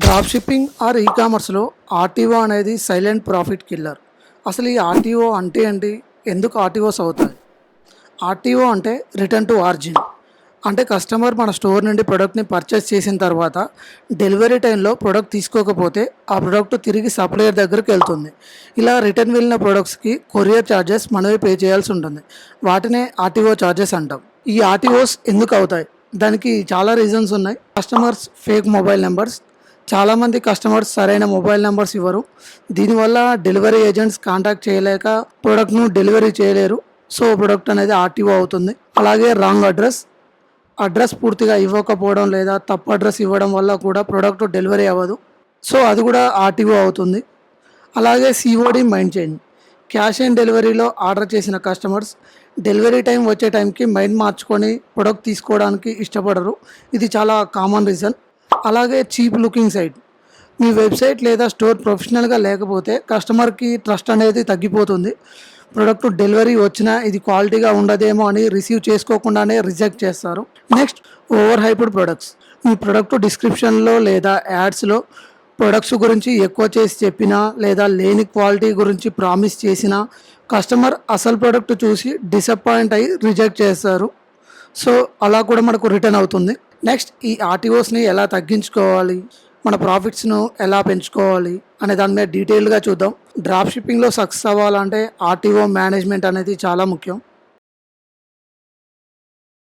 Drop shipping are ఈ కామర్స్లో RTO అనేది సైలెంట్ ప్రాఫిట్ కిల్లర్. అసలు ఈ ఆర్టీఓ అంటే ఏంటి? ఎందుకు ఆర్టీఓస్ అవుతాయి? ఆర్టీఓ అంటే రిటర్న్ టు ఆర్జిన్. అంటే కస్టమర్ మన స్టోర్ నుండి ప్రోడక్ట్ని పర్చేస్ చేసిన తర్వాత డెలివరీ టైంలో ప్రోడక్ట్ తీసుకోకపోతే ఆ ప్రోడక్ట్ తిరిగి సప్లయర్ దగ్గరికి వెళ్తుంది. ఇలా రిటర్న్ వెళ్ళిన ప్రోడక్ట్స్కి కొరియర్ ఛార్జెస్ మనమే పే చేయాల్సి ఉంటుంది. వాటినే ఆర్టీఓ ఛార్జెస్ అంటాం. ఈ ఆర్టీఓస్ ఎందుకు అవుతాయి? దానికి చాలా రీజన్స్ ఉన్నాయి. Customers fake mobile numbers. చాలామంది కస్టమర్స్ సరైన మొబైల్ నెంబర్స్ ఇవ్వరు. దీనివల్ల డెలివరీ ఏజెంట్స్ కాంటాక్ట్ చేయలేక ప్రోడక్ట్ను డెలివరీ చేయలేరు. సో ప్రోడక్ట్ అనేది ఆర్టీఓ అవుతుంది. అలాగే రాంగ్ అడ్రస్ పూర్తిగా ఇవ్వకపోవడం లేదా తప్పు అడ్రస్ ఇవ్వడం వల్ల కూడా ప్రోడక్ట్ డెలివరీ అవ్వదు. సో అది కూడా ఆర్టీఓ అవుతుంది. అలాగే COD mind change. Cash on డెలివరీలో ఆర్డర్ చేసిన కస్టమర్స్ డెలివరీ టైం వచ్చే టైంకి మైండ్ మార్చుకొని ప్రొడక్ట్ తీసుకోవడానికి ఇష్టపడరు. ఇది చాలా కామన్ రీజన్. అలాగే చీప్ లుకింగ్ సైట్. మీ వెబ్సైట్ లేదా స్టోర్ ప్రొఫెషనల్గా లేకపోతే కస్టమర్కి ట్రస్ట్ అనేది తగ్గిపోతుంది. ప్రొడక్ట్ డెలివరీ వచ్చినా ఇది క్వాలిటీగా ఉండదేమో అని రిసీవ్ చేసుకోకుండానే రిజెక్ట్ చేస్తారు. Next, over hyped products. మీ ప్రొడక్ట్ డిస్క్రిప్షన్లో లేదా యాడ్స్లో ప్రొడక్ట్స్ గురించి ఎక్కువ చేసి చెప్పినా లేదా లేని క్వాలిటీ గురించి ప్రామిస్ చేసినా కస్టమర్ అసలు ప్రొడక్ట్ చూసి డిసప్పాయింట్ అయ్యి రిజెక్ట్ చేస్తారు. సో అలా కూడా మనకు రిటర్న్ అవుతుంది. నెక్స్ట్, ఈ ఆర్టీఓస్ని ఎలా తగ్గించుకోవాలి, మన ప్రాఫిట్స్ను ఎలా పెంచుకోవాలి అనే దాని మీద డీటెయిల్గా చూద్దాం. డ్రాప్ షిప్పింగ్లో సక్సెస్ అవ్వాలంటే ఆర్టీఓ మేనేజ్మెంట్ అనేది చాలా ముఖ్యం.